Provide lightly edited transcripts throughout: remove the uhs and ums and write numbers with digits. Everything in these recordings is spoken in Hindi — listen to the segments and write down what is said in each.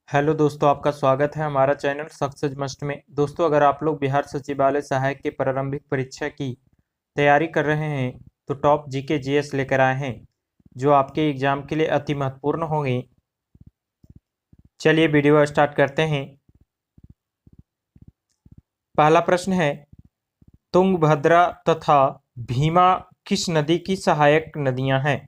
हेलो दोस्तों, आपका स्वागत है हमारा चैनल सक्सेस मस्ट में। दोस्तों, अगर आप लोग बिहार सचिवालय सहायक की प्रारंभिक परीक्षा की तैयारी कर रहे हैं तो टॉप जीके जीएस लेकर आए हैं जो आपके एग्जाम के लिए अति महत्वपूर्ण होंगे। चलिए वीडियो स्टार्ट करते हैं। पहला प्रश्न है, तुंगभद्रा तथा भीमा किस नदी की सहायक नदियां हैं?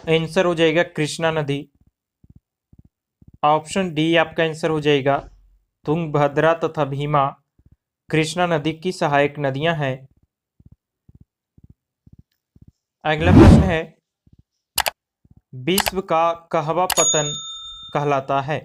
आंसर हो जाएगा कृष्णा नदी। ऑप्शन डी आपका आंसर हो जाएगा। तुंगभद्रा तथा भीमा कृष्णा नदी की सहायक नदियां हैं। अगला प्रश्न है, विश्व का कहवा पतन कहलाता है?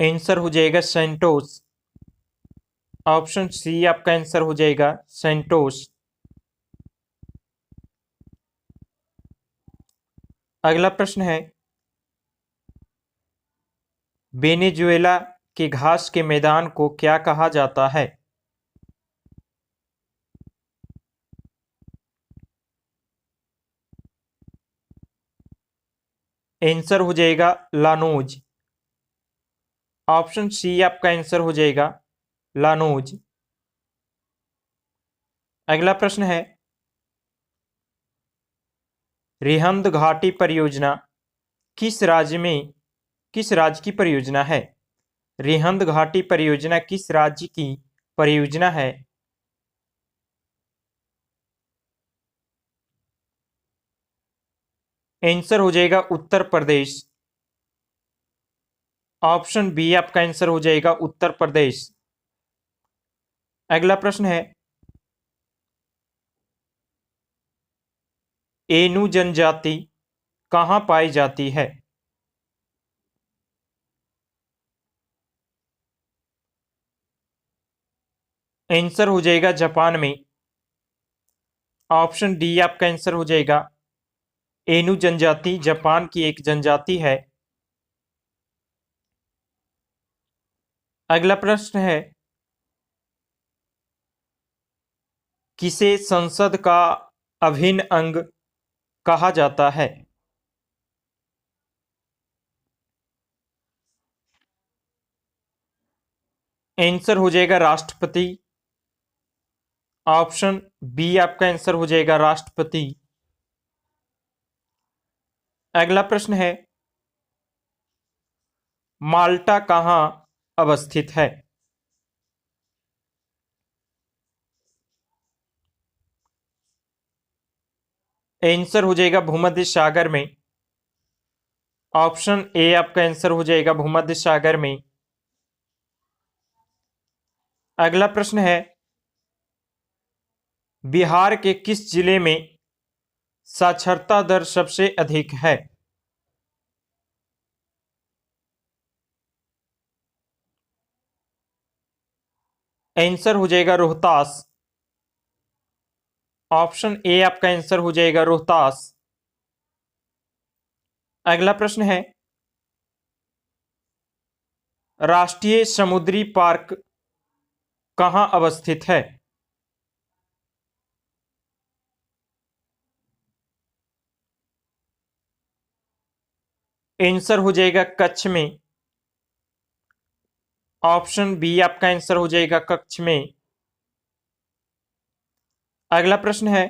आंसर हो जाएगा सेंटोस। ऑप्शन सी आपका आंसर हो जाएगा सेंटोस। अगला प्रश्न है, वेनेजुएला के घास के मैदान को क्या कहा जाता है? आंसर हो जाएगा लानोज। ऑप्शन सी आपका आंसर हो जाएगा लानोज। अगला प्रश्न है, रिहंद घाटी परियोजना किस राज्य की परियोजना है? रिहंद घाटी परियोजना किस राज्य की परियोजना है? आंसर हो जाएगा उत्तर प्रदेश। ऑप्शन बी आपका आंसर हो जाएगा उत्तर प्रदेश। अगला प्रश्न है, एनु जनजाति कहाँ पाई जाती है? आंसर हो जाएगा जापान में। ऑप्शन डी आपका आंसर हो जाएगा। एनु जनजाति जापान की एक जनजाति है। अगला प्रश्न है, किसे संसद का अभिन्न अंग कहा जाता है? आंसर हो जाएगा राष्ट्रपति। ऑप्शन बी आपका आंसर हो जाएगा राष्ट्रपति। अगला प्रश्न है, माल्टा कहाँ अवस्थित है? आंसर हो जाएगा भूमध्य सागर में। ऑप्शन ए आपका आंसर हो जाएगा भूमध्य सागर में। अगला प्रश्न है, बिहार के किस जिले में साक्षरता दर सबसे अधिक है? आंसर हो जाएगा रोहतास। ऑप्शन ए आपका आंसर हो जाएगा रोहतास। अगला प्रश्न है, राष्ट्रीय समुद्री पार्क कहाँ अवस्थित है? आंसर हो जाएगा कच्छ में। ऑप्शन बी आपका आंसर हो जाएगा कच्छ में। अगला प्रश्न है,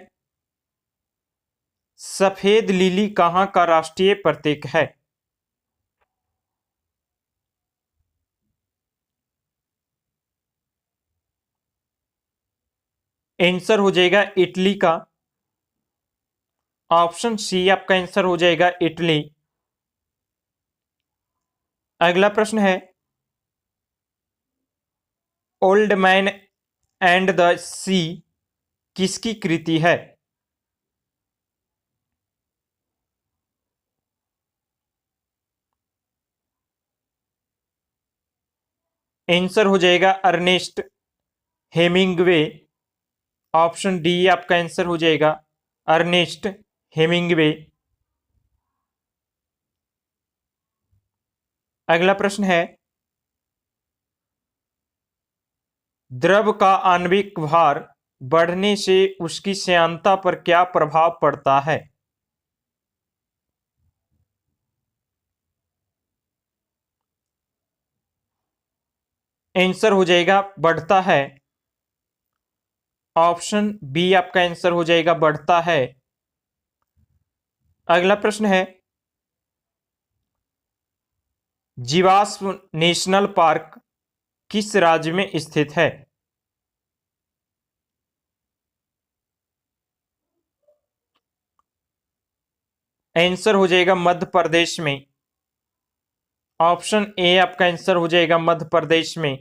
सफेद लिली कहाँ का राष्ट्रीय प्रतीक है? आंसर हो जाएगा इटली का। ऑप्शन सी आपका आंसर हो जाएगा इटली। अगला प्रश्न है, ओल्ड मैन एंड द सी किसकी कृति है? आंसर हो जाएगा अर्नेस्ट हेमिंग्वे। ऑप्शन डी आपका आंसर हो जाएगा अर्नेस्ट हेमिंग्वे। अगला प्रश्न है, द्रव का आणविक भार बढ़ने से उसकी श्यानता पर क्या प्रभाव पड़ता है? आंसर हो जाएगा बढ़ता है। ऑप्शन बी आपका आंसर हो जाएगा बढ़ता है। अगला प्रश्न है, जीवाश्म नेशनल पार्क किस राज्य में स्थित है? आंसर हो जाएगा मध्य प्रदेश में। ऑप्शन ए आपका आंसर हो जाएगा मध्य प्रदेश में।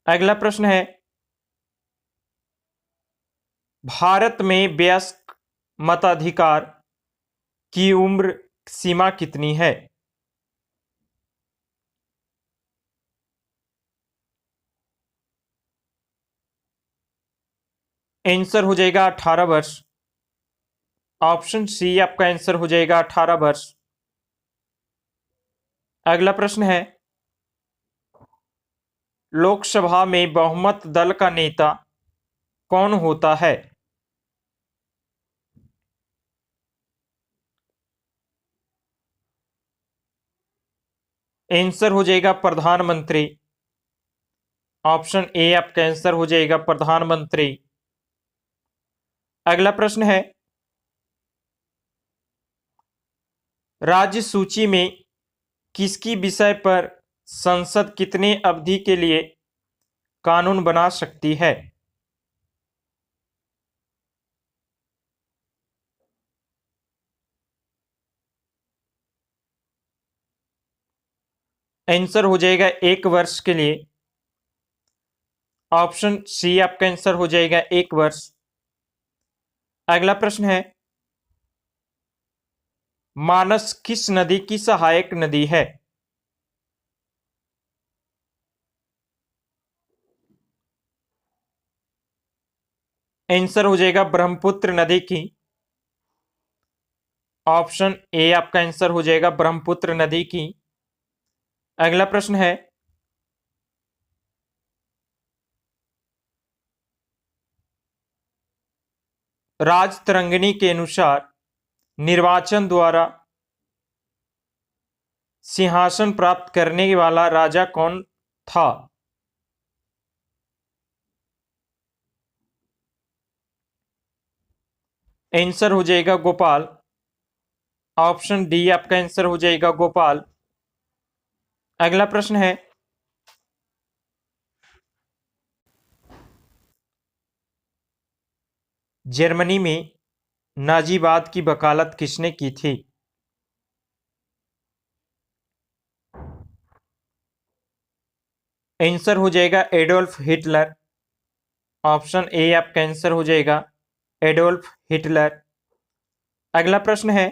अगला प्रश्न है, भारत में वयस्क मताधिकार की उम्र सीमा कितनी है? आंसर हो जाएगा 18 वर्ष। ऑप्शन सी आपका आंसर हो जाएगा 18 वर्ष। अगला प्रश्न है, लोकसभा में बहुमत दल का नेता कौन होता है? आंसर हो जाएगा प्रधानमंत्री। ऑप्शन ए आपका आंसर हो जाएगा प्रधानमंत्री। अगला प्रश्न है, राज्य सूची में किसकी विषय पर संसद कितने अवधि के लिए कानून बना सकती है? आंसर हो जाएगा 1 वर्ष के लिए। ऑप्शन सी आपका आंसर हो जाएगा 1 वर्ष। अगला प्रश्न है, मानस किस नदी की सहायक नदी है? आंसर हो जाएगा ब्रह्मपुत्र नदी की। ऑप्शन ए आपका आंसर हो जाएगा ब्रह्मपुत्र नदी की। अगला प्रश्न है, राजतरंगिणी के अनुसार निर्वाचन द्वारा सिंहासन प्राप्त करने वाला राजा कौन था? आंसर हो जाएगा गोपाल। ऑप्शन डी आपका आंसर हो जाएगा गोपाल। अगला प्रश्न है, जर्मनी में नाजीवाद की वकालत किसने की थी? आंसर हो जाएगा एडोल्फ हिटलर। ऑप्शन ए आपका आंसर हो जाएगा एडोल्फ हिटलर। अगला प्रश्न है,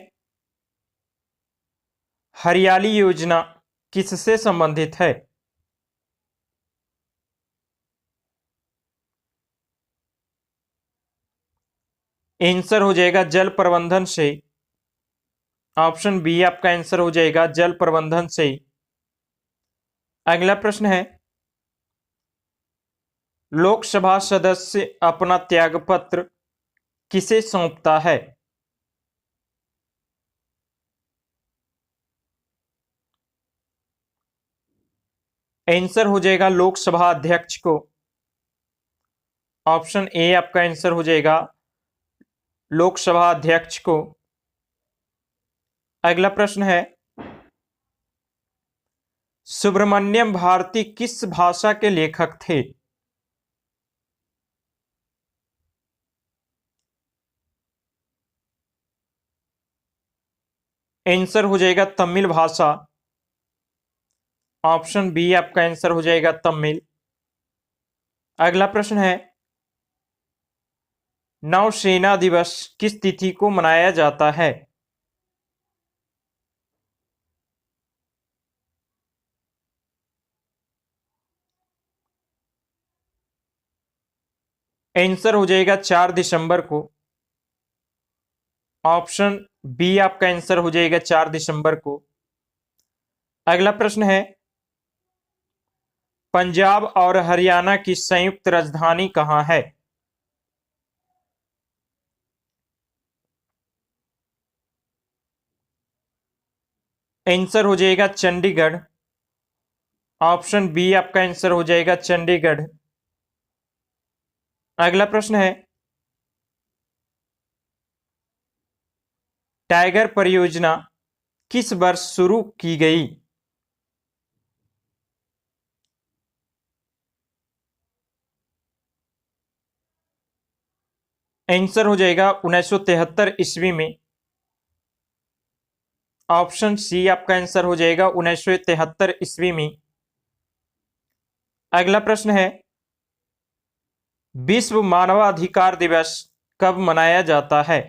हरियाली योजना किससे संबंधित है? आंसर हो जाएगा जल प्रबंधन से। ऑप्शन बी आपका आंसर हो जाएगा जल प्रबंधन से। अगला प्रश्न है, लोकसभा सदस्य अपना त्यागपत्र किसे सौंपता है? आंसर हो जाएगा लोकसभा अध्यक्ष को। ऑप्शन ए आपका आंसर हो जाएगा लोकसभा अध्यक्ष को। अगला प्रश्न है, सुब्रमण्यम भारती किस भाषा के लेखक थे? आंसर हो जाएगा तमिल भाषा। ऑप्शन बी आपका आंसर हो जाएगा तमिल। अगला प्रश्न है, नौसेना दिवस किस तिथि को मनाया जाता है? आंसर हो जाएगा 4 दिसंबर को। ऑप्शन बी आपका आंसर हो जाएगा 4 दिसंबर को। अगला प्रश्न है, पंजाब और हरियाणा की संयुक्त राजधानी कहाँ है? आंसर हो जाएगा चंडीगढ़। ऑप्शन बी आपका आंसर हो जाएगा चंडीगढ़। अगला प्रश्न है, टाइगर परियोजना किस वर्ष शुरू की गई? आंसर हो जाएगा 1973 ईस्वी में। ऑप्शन सी आपका आंसर हो जाएगा 1973 ईस्वी में। अगला प्रश्न है, विश्व मानवाधिकार दिवस कब मनाया जाता है?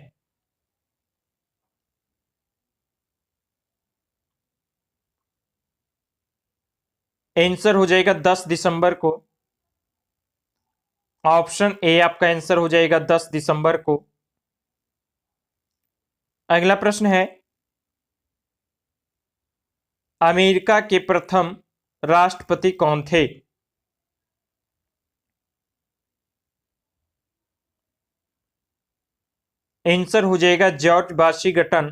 आंसर हो जाएगा 10 दिसंबर को। ऑप्शन ए आपका आंसर हो जाएगा 10 दिसंबर को। अगला प्रश्न है, अमेरिका के प्रथम राष्ट्रपति कौन थे? आंसर हो जाएगा जॉर्ज वाशिंगटन।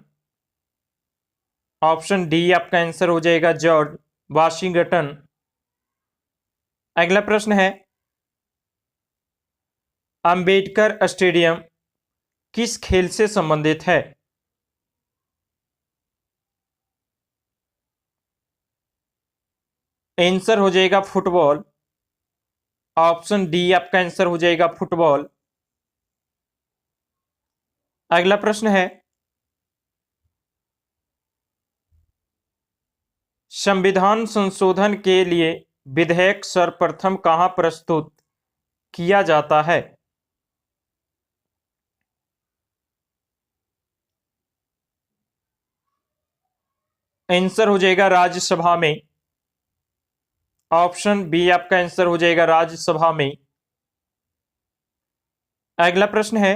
ऑप्शन डी आपका आंसर हो जाएगा जॉर्ज वाशिंगटन। अगला प्रश्न है, अंबेडकर स्टेडियम किस खेल से संबंधित है? आंसर हो जाएगा फुटबॉल। ऑप्शन डी आपका आंसर हो जाएगा फुटबॉल। अगला प्रश्न है, संविधान संशोधन के लिए विधेयक सर्वप्रथम कहां प्रस्तुत किया जाता है? आंसर हो जाएगा राज्यसभा में। ऑप्शन बी आपका आंसर हो जाएगा राज्यसभा में। अगला प्रश्न है,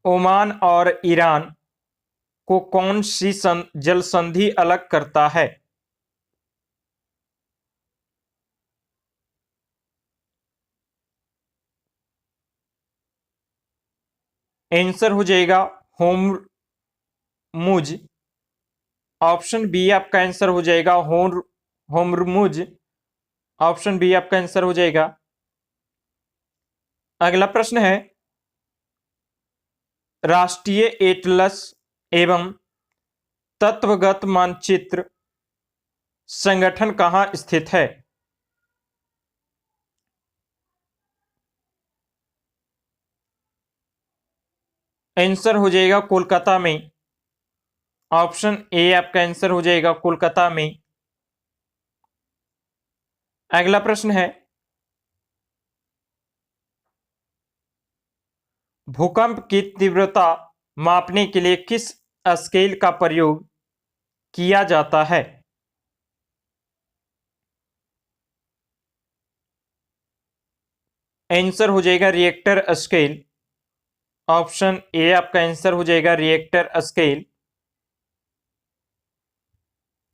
ओमान और ईरान को कौन सी जल संधि अलग करता है? आंसर हो जाएगा होर्मुज। ऑप्शन बी आपका आंसर हो जाएगा होर्मुज। ऑप्शन बी आपका आंसर हो जाएगा। अगला प्रश्न है, राष्ट्रीय एटलस एवं तत्वगत मानचित्र संगठन कहाँ स्थित है? आंसर हो जाएगा कोलकाता में। ऑप्शन ए आपका आंसर हो जाएगा कोलकाता में। अगला प्रश्न है, भूकंप की तीव्रता मापने के लिए किस स्केल का प्रयोग किया जाता है? आंसर हो जाएगा रिएक्टर स्केल। ऑप्शन ए आपका आंसर हो जाएगा रिएक्टर स्केल।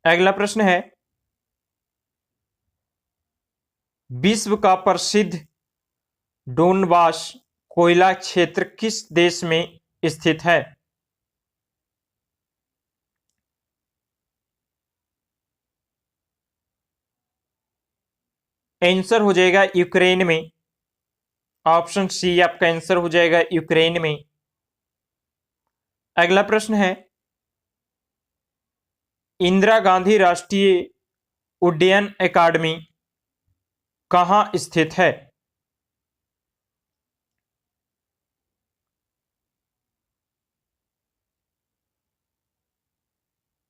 अगला प्रश्न है, विश्व का प्रसिद्ध डोनबास कोयला क्षेत्र किस देश में स्थित है? आंसर हो जाएगा यूक्रेन में। ऑप्शन सी आपका आंसर हो जाएगा यूक्रेन में। अगला प्रश्न है, इंदिरा गांधी राष्ट्रीय उड्डयन अकादमी कहाँ स्थित है?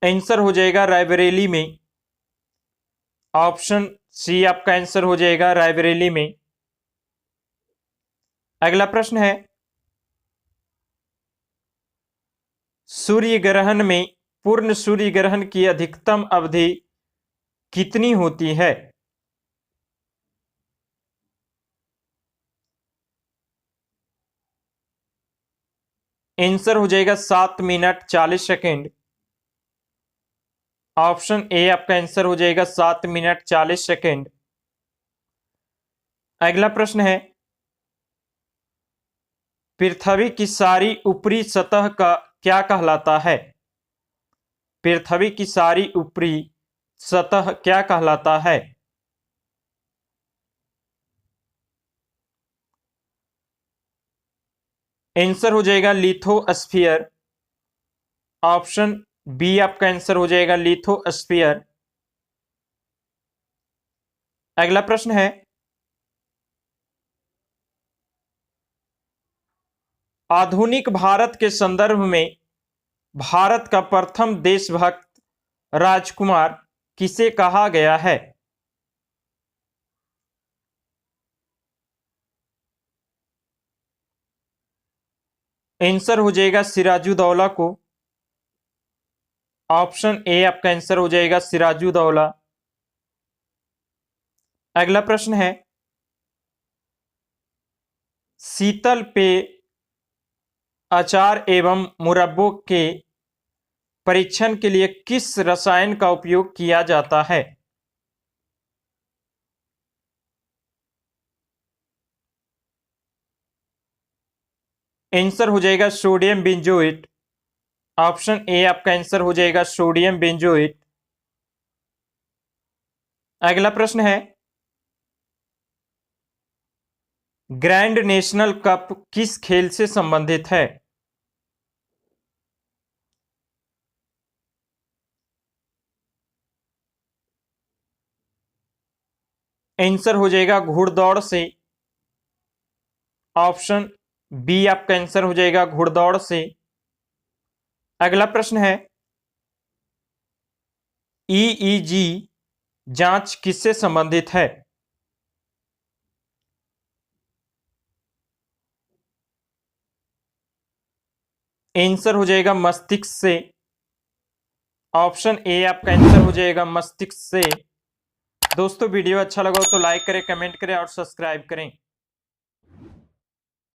आंसर हो जाएगा रायबरेली में। ऑप्शन सी आपका आंसर हो जाएगा रायबरेली में। अगला प्रश्न है, सूर्य ग्रहण में पूर्ण सूर्य ग्रहण की अधिकतम अवधि कितनी होती है? आंसर हो जाएगा 7 मिनट 40 सेकेंड। ऑप्शन ए आपका आंसर हो जाएगा 7 मिनट 40 सेकेंड। अगला प्रश्न है, पृथ्वी की सारी ऊपरी सतह का क्या कहलाता है? पृथ्वी की सारी ऊपरी सतह क्या कहलाता है? आंसर हो जाएगा लिथोस्फीयर। ऑप्शन बी आपका आंसर हो जाएगा लिथोस्फीयर। अगला प्रश्न है, आधुनिक भारत के संदर्भ में भारत का प्रथम देशभक्त राजकुमार किसे कहा गया है? आंसर हो जाएगा सिराजुद्दौला को। ऑप्शन ए आपका आंसर हो जाएगा सिराजुद्दौला। अगला प्रश्न है, शीतल पेय अचार एवं मुरब्बों के परीक्षण के लिए किस रसायन का उपयोग किया जाता है? आंसर हो जाएगा सोडियम बेंजोएट। ऑप्शन ए आपका आंसर हो जाएगा सोडियम बेंजोएट। अगला प्रश्न है, ग्रैंड नेशनल कप किस खेल से संबंधित है? आंसर हो जाएगा घुड़दौड़ से। ऑप्शन बी आपका आंसर हो जाएगा घुड़दौड़ से। अगला प्रश्न है, ईईजी जांच किससे संबंधित है? आंसर हो जाएगा मस्तिष्क से। ऑप्शन ए आपका आंसर हो जाएगा मस्तिष्क से। दोस्तों वीडियो अच्छा लगा हो तो लाइक करें, कमेंट करें और सब्सक्राइब करें।